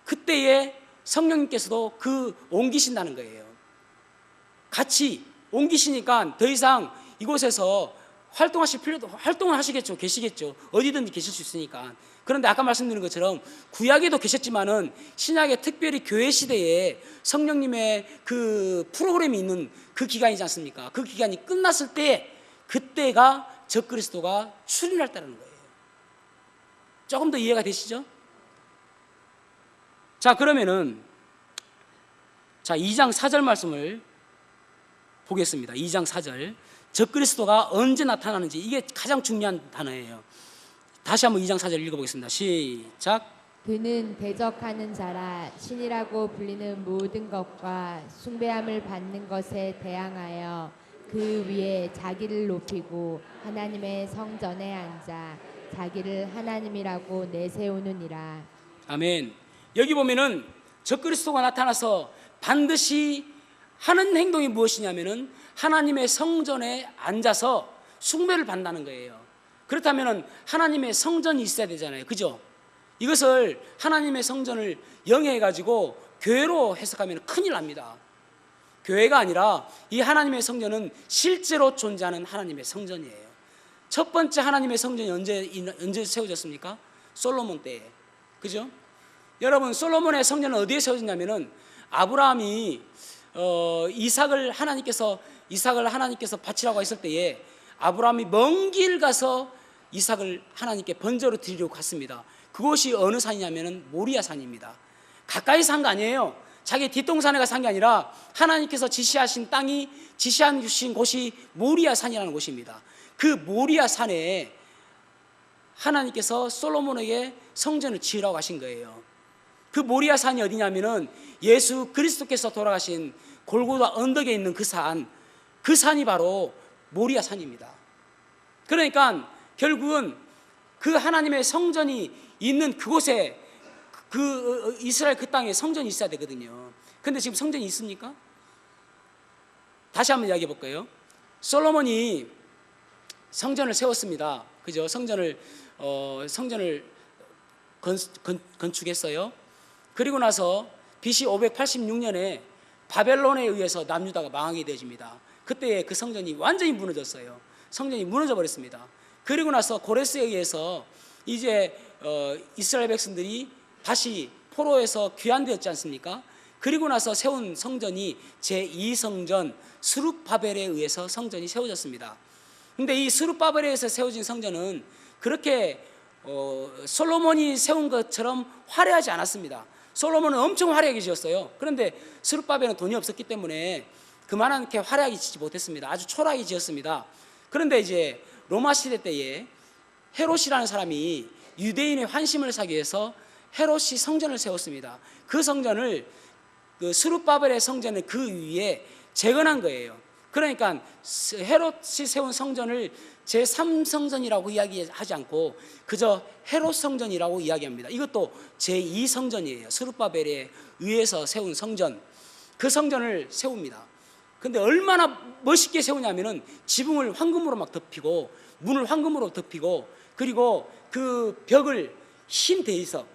Speaker 1: 그때에 성령님께서도 옮기신다는 거예요. 같이 옮기시니까 더 이상 이곳에서 활동을 하시겠죠. 계시겠죠. 어디든지 계실 수 있으니까. 그런데 아까 말씀드린 것처럼 구약에도 계셨지만은 신약의 특별히 교회 시대에 성령님의 그 프로그램이 있는 그 기간이지 않습니까? 그 기간이 끝났을 때 그때가 적그리스도가 출현할 때라는 거예요. 조금 더 이해가 되시죠? 자, 그러면은 2장 4절 말씀을 보겠습니다. 2장 4절. 적그리스도가 언제 나타나는지, 이게 가장 중요한 단어예요. 다시 한번 2장 4절 읽어보겠습니다. 시작.
Speaker 2: 그는 대적하는 자라 신이라고 불리는 모든 것과 숭배함을 받는 것에 대항하여 그 위에 자기를 높이고 하나님의 성전에 앉아 자기를 하나님이라고 내세우느니라.
Speaker 1: 아멘. 여기 보면은 적그리스도가 나타나서 반드시 하는 행동이 무엇이냐면은 하나님의 성전에 앉아서 숭배를 받는다는 거예요. 그렇다면은 하나님의 성전이 있어야 되잖아요. 그죠? 이것을 하나님의 성전을 영해해 가지고 교회로 해석하면 큰일 납니다. 교회가 아니라 이 하나님의 성전은 실제로 존재하는 하나님의 성전이에요. 첫 번째 하나님의 성전이 언제 세워졌습니까? 솔로몬 때에. 그죠? 여러분, 솔로몬의 성전은 어디에 세워졌냐면은 아브라함이 이삭을 하나님께서 바치라고 했을 때에 아브라함이 먼 길 가서 이삭을 하나님께 번제로 드리려고 갔습니다. 그곳이 어느 산이냐면은 모리아 산입니다. 가까이 산 거 아니에요. 자기 뒷동산에 산 게 아니라 하나님께서 지시하신 땅이 지시하신 곳이 모리아 산이라는 곳입니다. 그 모리아 산에 하나님께서 솔로몬에게 성전을 지으라고 하신 거예요. 그 모리아 산이 어디냐면은 예수 그리스도께서 돌아가신 골고다 언덕에 있는 그 산이 바로 모리아 산입니다. 그러니까 결국은 그 하나님의 성전이 있는 그곳에 그 이스라엘 그 땅에 성전이 있어야 되거든요. 근데 지금 성전이 있습니까? 다시 한번 이야기해 볼까요? 솔로몬이 성전을 세웠습니다. 그죠? 성전을 건축했어요. 그리고 나서 BC 586년에 바벨론에 의해서 남유다가 망하게 되어집니다. 그때 그 성전이 완전히 무너졌어요. 성전이 무너져 버렸습니다. 그리고 나서 고레스에 의해서 이제 이스라엘 백성들이 다시 포로에서 귀환되었지 않습니까? 그리고 나서 세운 성전이 제2성전 스룹바벨에 의해서 성전이 세워졌습니다. 근데 이 스룹바벨에 의해서 세워진 성전은 그렇게 솔로몬이 세운 것처럼 화려하지 않았습니다. 솔로몬은 엄청 화려하게 지었어요. 그런데 스룹바벨은 돈이 없었기 때문에 그만하게 화려하게 짓지 못했습니다. 아주 초라하게 지었습니다. 그런데 이제 로마 시대 때에 헤롯이라는 사람이 유대인의 환심을 사기 위해서 헤롯이 성전을 세웠습니다. 그 성전을 그 스룹바벨의 성전을 그 위에 재건한 거예요. 그러니까 헤롯이 세운 성전을 제3성전이라고 이야기하지 않고 그저 헤롯 성전이라고 이야기합니다. 이것도 제2성전이에요. 스룹바벨에 의해서 세운 성전. 그 성전을 세웁니다. 근데 얼마나 멋있게 세우냐면은 지붕을 황금으로 막 덮이고 문을 황금으로 덮이고 그리고 그 벽을 흰 대리석,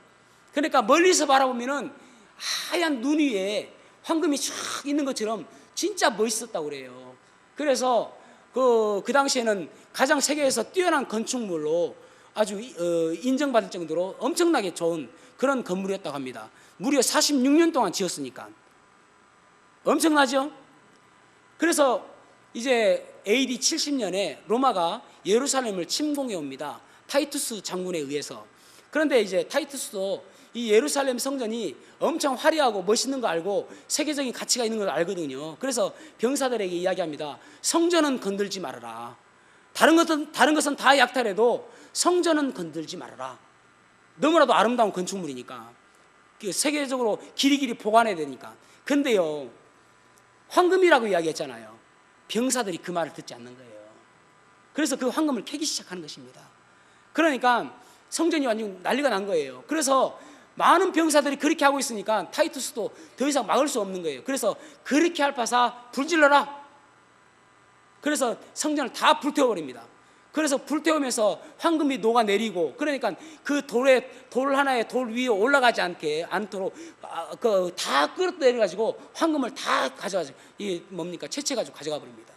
Speaker 1: 그러니까 멀리서 바라보면은 하얀 눈 위에 황금이 쫙 있는 것처럼 진짜 멋있었다고 그래요. 그래서 그 당시에는 가장 세계에서 뛰어난 건축물로 아주 인정받을 정도로 엄청나게 좋은 그런 건물이었다고 합니다. 무려 46년 동안 지었으니까 엄청나죠? 그래서 이제 AD 70년에 로마가 예루살렘을 침공해 옵니다. 타이투스 장군에 의해서. 그런데 이제 타이투스도 이 예루살렘 성전이 엄청 화려하고 멋있는 거 알고 세계적인 가치가 있는 걸 알거든요. 그래서 병사들에게 이야기합니다. 성전은 건들지 말아라. 다른 것은 다 약탈해도 성전은 건들지 말아라. 너무나도 아름다운 건축물이니까 세계적으로 길이길이 보관해야 되니까. 근데요, 황금이라고 이야기했잖아요. 병사들이 그 말을 듣지 않는 거예요. 그래서 그 황금을 캐기 시작하는 것입니다. 그러니까 성전이 완전 난리가 난 거예요. 그래서 많은 병사들이 그렇게 하고 있으니까 타이투스도 더 이상 막을 수 없는 거예요. 그래서 그렇게 할 바사 불질러라. 그래서 성전을 다 불태워버립니다. 그래서 불태우면서 황금이 녹아내리고, 그러니까 그 돌 하나에 돌 위에 올라가지 않도록 다 끌어내려가지고 황금을 다 가져가죠. 채취해가지고 가져가 버립니다.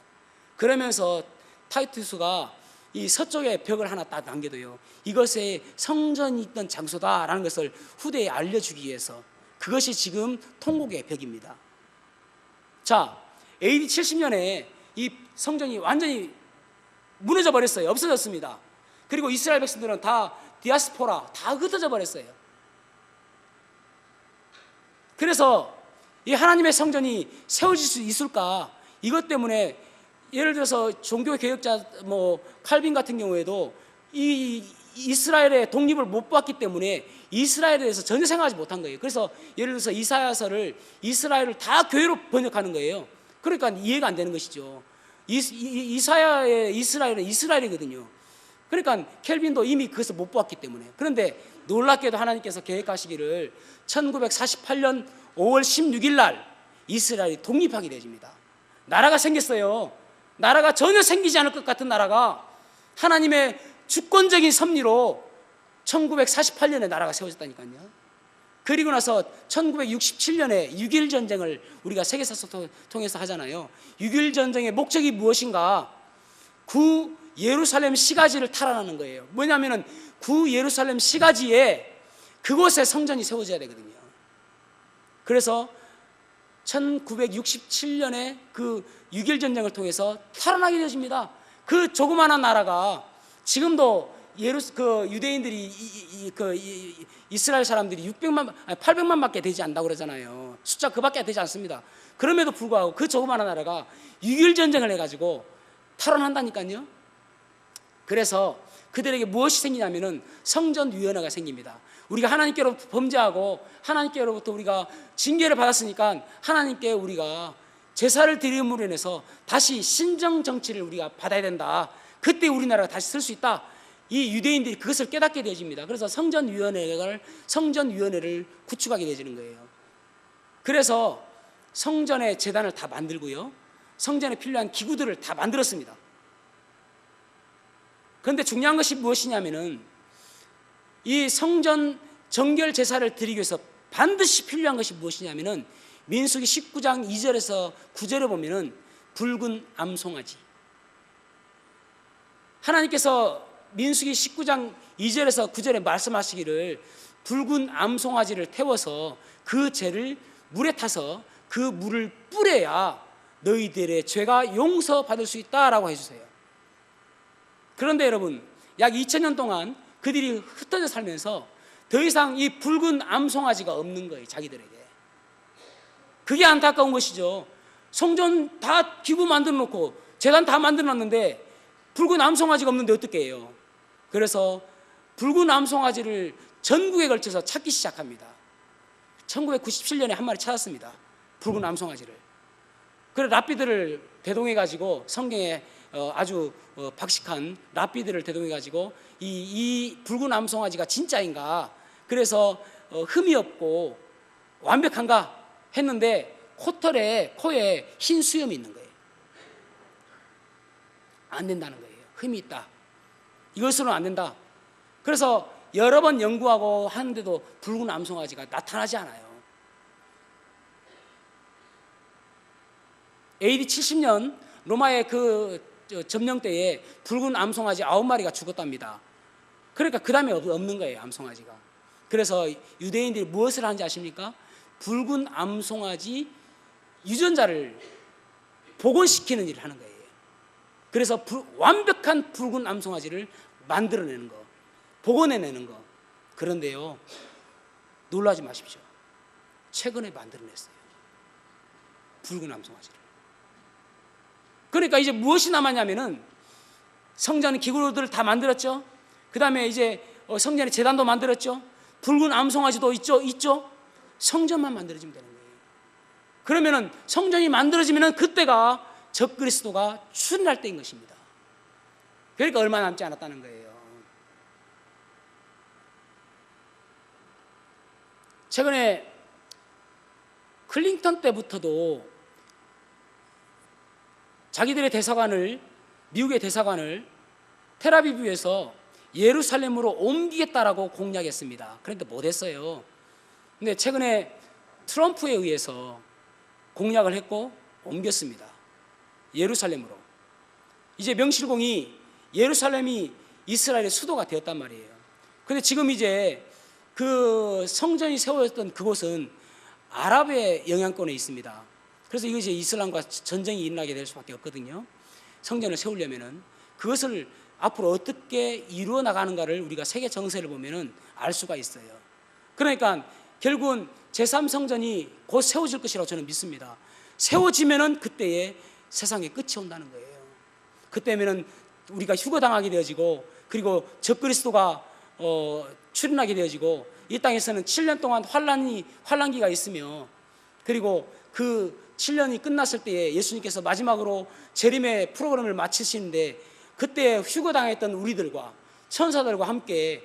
Speaker 1: 그러면서 타이투스가 이 서쪽에 벽을 하나 딱 남겨둬요. 이것에 성전이 있던 장소다라는 것을 후대에 알려주기 위해서. 그것이 지금 통곡의 벽입니다. 자, AD 70년에 이 성전이 완전히 무너져 버렸어요. 없어졌습니다. 그리고 이스라엘 백성들은 다 디아스포라, 다 흩어져 버렸어요. 그래서 이 하나님의 성전이 세워질 수 있을까? 이것 때문에 예를 들어서 종교 개혁자 칼빈 같은 경우에도 이 이스라엘의 독립을 못 받기 때문에 이스라엘에 대해서 전혀 생각하지 못한 거예요. 그래서 예를 들어서 이사야서를 이스라엘을 다 교회로 번역하는 거예요. 그러니까 이해가 안 되는 것이죠. 이사야의 이스라엘은 이스라엘이거든요. 그러니까 켈빈도 이미 그것을 못 보았기 때문에. 그런데 놀랍게도 하나님께서 계획하시기를 1948년 5월 16일 날 이스라엘이 독립하게 되집니다. 나라가 생겼어요. 나라가 전혀 생기지 않을 것 같은 나라가 하나님의 주권적인 섭리로 1948년에 나라가 세워졌다니까요. 그리고 나서 1967년에 6.1 전쟁을 우리가 세계사서 통해서 하잖아요. 6.1 전쟁의 목적이 무엇인가? 구 예루살렘 시가지를 탈환하는 거예요. 뭐냐면은 구 예루살렘 시가지에 그곳에 성전이 세워져야 되거든요. 그래서 1967년에 그 6.1 전쟁을 통해서 탈환하게 되어집니다. 그 조그마한 나라가 지금도 유대인들이 이스라엘 사람들이 800만밖에 되지 않다고 그러잖아요. 숫자 그밖에 되지 않습니다. 그럼에도 불구하고 그 조그마한 나라가 6.1 전쟁을 해가지고 탈환한다니까요. 그래서 그들에게 무엇이 생기냐면은 성전위원회가 생깁니다. 우리가 하나님께로부터 범죄하고 하나님께로부터 우리가 징계를 받았으니까 하나님께 우리가 제사를 드림으로 인해서 다시 신정 정치를 우리가 받아야 된다. 그때 우리나라가 다시 설 수 있다. 이 유대인들이 그것을 깨닫게 되어집니다. 그래서 성전위원회를 구축하게 되어지는 거예요. 그래서 성전의 제단을 다 만들고요, 성전에 필요한 기구들을 다 만들었습니다. 그런데 중요한 것이 무엇이냐면은 이 성전 정결 제사를 드리기 위해서 반드시 필요한 것이 무엇이냐면은 민수기 19장 2절에서 9절에 보면은 붉은 암송아지. 하나님께서 민수기 19장 2절에서 9절에 말씀하시기를 붉은 암송아지를 태워서 그 죄를 물에 타서 그 물을 뿌려야 너희들의 죄가 용서받을 수 있다라고 해주세요. 그런데 여러분, 약 2000년 동안 그들이 흩어져 살면서 더 이상 이 붉은 암송아지가 없는 거예요. 자기들에게. 그게 안타까운 것이죠. 성전 다 기구 만들어 놓고 제단 다 만들어 놨는데 붉은 암송아지가 없는데 어떻게 해요? 그래서 붉은 암송아지를 전국에 걸쳐서 찾기 시작합니다. 1997년에 한 마리 찾았습니다. 붉은 암송아지를. 그래서 랍비들을 대동해 가지고 성경에 아주 박식한 랍비들을 대동해 가지고 이 붉은 암송아지가 진짜인가, 그래서 흠이 없고 완벽한가 했는데 코에 흰 수염이 있는 거예요. 안 된다는 거예요. 흠이 있다. 이것으로는 안 된다. 그래서 여러 번 연구하고 하는데도 붉은 암송아지가 나타나지 않아요. AD 70년 로마의 그 점령 때에 붉은 암송아지 9마리가 죽었답니다. 그러니까 그 다음에 없는 거예요, 암송아지가. 그래서 유대인들이 무엇을 하는지 아십니까? 붉은 암송아지 유전자를 복원시키는 일을 하는 거예요. 그래서 완벽한 붉은 암송아지를 만들어내는 거, 복원해내는 거. 그런데요, 놀라지 마십시오. 최근에 만들어냈어요, 붉은 암송아지를. 그러니까 이제 무엇이 남았냐면은 성전 기구들을 다 만들었죠. 그 다음에 이제 성전의 제단도 만들었죠. 붉은 암송아지도 있죠. 성전만 만들어지면 되는 거예요. 그러면은 성전이 만들어지면은 그때가 적그리스도가 출현할 때인 것입니다. 그러니까 얼마 남지 않았다는 거예요. 최근에 클린턴 때부터도 자기들의 대사관을, 미국의 대사관을 텔아비브에서 예루살렘으로 옮기겠다라고 공약했습니다. 그런데 못했어요. 근데 최근에 트럼프에 의해서 공약을 했고 옮겼습니다. 예루살렘으로. 이제 명실공히 예루살렘이 이스라엘의 수도가 되었단 말이에요. 근데 지금 이제 그 성전이 세워졌던 그곳은 아랍의 영향권에 있습니다. 그래서 이것이 이슬람과 전쟁이 일어나게 될 수밖에 없거든요. 성전을 세우려면은 그것을 앞으로 어떻게 이루어 나가는가를 우리가 세계 정세를 보면은 알 수가 있어요. 그러니까 결국은 제3성전이 곧 세워질 것이라고 저는 믿습니다. 세워지면은 그때에 세상의 끝이 온다는 거예요. 그때면은 우리가 휴거당하게 되어지고, 그리고 적그리스도가 출현하게 되어지고, 이 땅에서는 7년 동안 환란기가 있으며, 그리고 그 7년이 끝났을 때에 예수님께서 마지막으로 재림의 프로그램을 마치시는데, 그때 휴거당했던 우리들과 천사들과 함께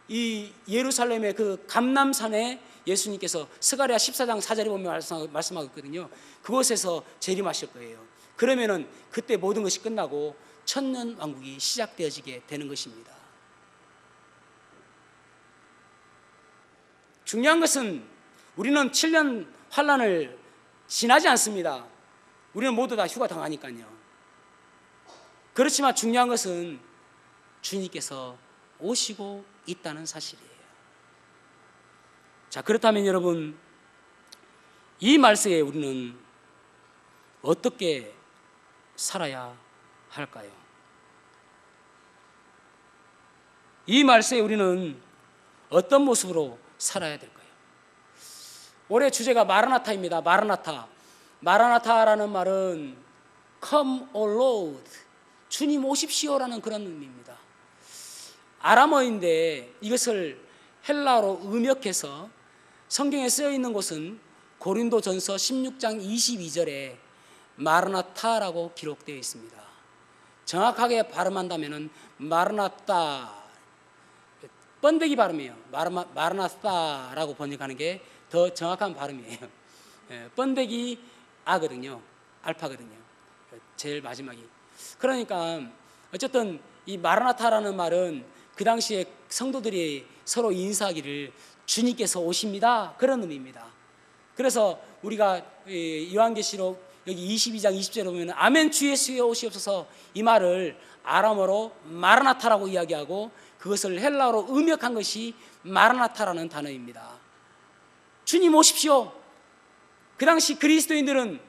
Speaker 1: 이 예루살렘의 그 감람산에 예수님께서 스가랴 14장 4절에 보면 말씀하고 있거든요. 그곳에서 재림하실 거예요. 그러면은 그때 모든 것이 끝나고 천년 왕국이 시작되어지게 되는 것입니다. 중요한 것은 우리는 7년 환란을 지나지 않습니다. 우리는 모두 다 휴가 당하니까요. 그렇지만 중요한 것은 주님께서 오시고 있다는 사실이에요. 자, 그렇다면 여러분, 이 말세에 우리는 어떻게 살아야 할까요? 이 말세에 우리는 어떤 모습으로 살아야 될까요? 올해 주제가 마라나타입니다. 마라나타라는 말은 Come, O Lord, 주님 오십시오라는 그런 의미입니다. 아람어인데 이것을 헬라어로 음역해서 성경에 쓰여 있는 곳은 고린도전서 16장 22절에 마라나타라고 기록되어 있습니다. 정확하게 발음한다면 마라나타, 번데기 발음이에요. 마라나타라고 번역하는 게 더 정확한 발음이에요. 번데기 아거든요. 알파거든요. 제일 마지막이. 그러니까 어쨌든 이 마라나타라는 말은 그 당시에 성도들이 서로 인사하기를 주님께서 오십니다, 그런 의미입니다. 그래서 우리가 요한계시록 여기 22장 20절에 보면 아멘 주 예수의 오시옵소서, 이 말을 아람어로 마라나타라고 이야기하고 그것을 헬라어로 음역한 것이 마라나타라는 단어입니다. 주님 오십시오. 그 당시 그리스도인들은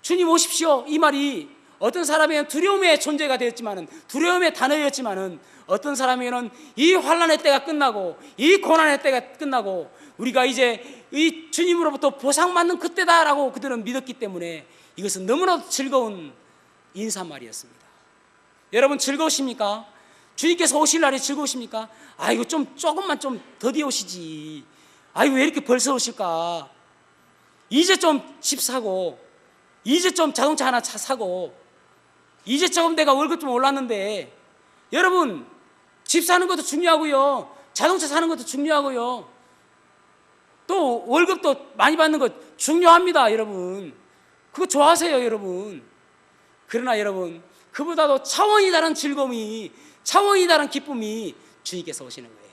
Speaker 1: 주님 오십시오, 이 말이 어떤 사람에게는 두려움의 존재가 되었지만은, 두려움의 단어였지만은, 어떤 사람에게는 이 환난의 때가 끝나고 이 고난의 때가 끝나고 우리가 이제 이 주님으로부터 보상받는 그때다라고 그들은 믿었기 때문에 이것은 너무나도 즐거운 인사말이었습니다. 여러분, 즐거우십니까? 주님께서 오실 날이 즐거우십니까? 아이고, 조금만 좀 더디어 오시지. 아이고, 왜 이렇게 벌써 오실까? 이제 좀 집 사고, 이제 좀 자동차 하나 사고, 이제 조금 내가 월급 좀 올랐는데. 여러분, 집 사는 것도 중요하고요, 자동차 사는 것도 중요하고요, 또 월급도 많이 받는 것 중요합니다. 여러분, 그거 좋아하세요, 여러분. 그러나 여러분, 그보다도 차원이 다른 즐거움이, 차원이 다른 기쁨이 주님께서 오시는 거예요.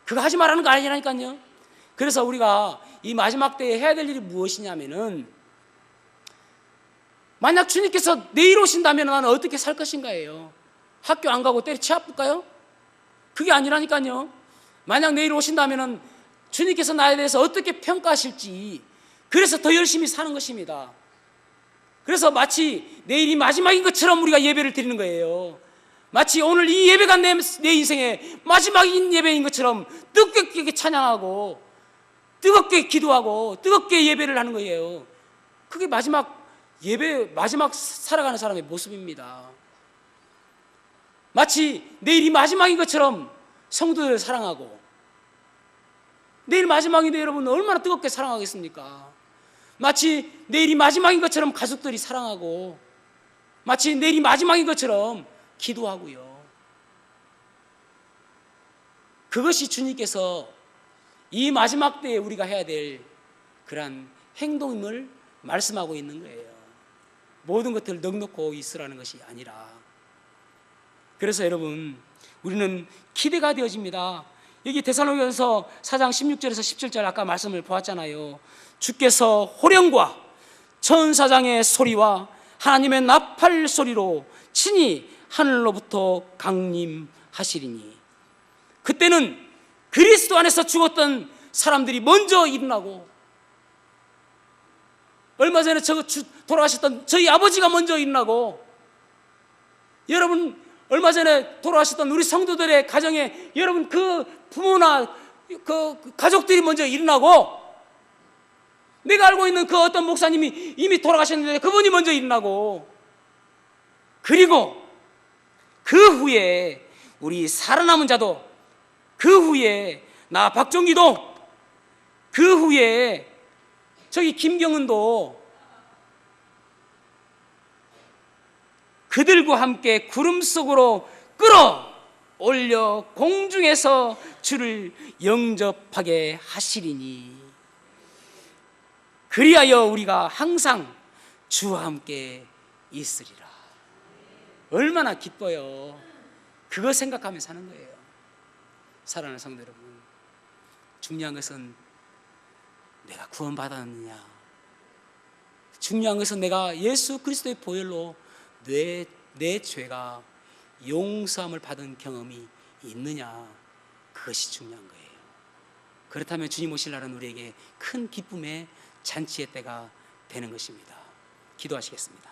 Speaker 1: 그거 하지 말라는 거 아니라니까요. 그래서 우리가 이 마지막 때에 해야 될 일이 무엇이냐면은, 만약 주님께서 내일 오신다면 나는 어떻게 살 것인가예요. 학교 안 가고 때려 치아쁠까요? 그게 아니라니까요. 만약 내일 오신다면 주님께서 나에 대해서 어떻게 평가하실지, 그래서 더 열심히 사는 것입니다. 그래서 마치 내일이 마지막인 것처럼 우리가 예배를 드리는 거예요. 마치 오늘 이 예배가 내 인생의 마지막인 예배인 것처럼 뜨겁게 찬양하고 뜨겁게 기도하고 뜨겁게 예배를 하는 거예요. 그게 마지막 예배, 마지막 살아가는 사람의 모습입니다. 마치 내일이 마지막인 것처럼 성도들을 사랑하고, 내일 마지막인데 여러분 얼마나 뜨겁게 사랑하겠습니까? 마치 내일이 마지막인 것처럼 가족들이 사랑하고, 마치 내일이 마지막인 것처럼 기도하고요. 그것이 주님께서 이 마지막 때에 우리가 해야 될 그러한 행동임을 말씀하고 있는 거예요. 모든 것들을 넉넉고 있으라는 것이 아니라. 그래서 여러분, 우리는 기대가 되어집니다. 여기 데살로니가서 4장 16절에서 17절 아까 말씀을 보았잖아요. 주께서 호령과 천사장의 소리와 하나님의 나팔 소리로 친히 하늘로부터 강림하시리니, 그때는 그리스도 안에서 죽었던 사람들이 먼저 일어나고, 얼마 전에 돌아가셨던 저희 아버지가 먼저 일어나고, 여러분 얼마 전에 돌아가셨던 우리 성도들의 가정에 여러분 그 부모나 그 가족들이 먼저 일어나고, 내가 알고 있는 그 어떤 목사님이 이미 돌아가셨는데 그분이 먼저 일어나고, 그리고 그 후에 우리 살아남은 자도, 그 후에 나 박종기도, 그 후에 저기 김경은도 그들과 함께 구름 속으로 끌어올려 공중에서 주를 영접하게 하시리니, 그리하여 우리가 항상 주와 함께 있으리라. 얼마나 기뻐요. 그거 생각하며 사는 거예요. 사랑하는 성도 여러분, 중요한 것은 내가 구원받았느냐, 중요한 것은 내가 예수 그리스도의 보혈로 내 죄가 용서함을 받은 경험이 있느냐, 그것이 중요한 거예요. 그렇다면 주님 오실 날은 우리에게 큰 기쁨의 잔치의 때가 되는 것입니다. 기도하시겠습니다.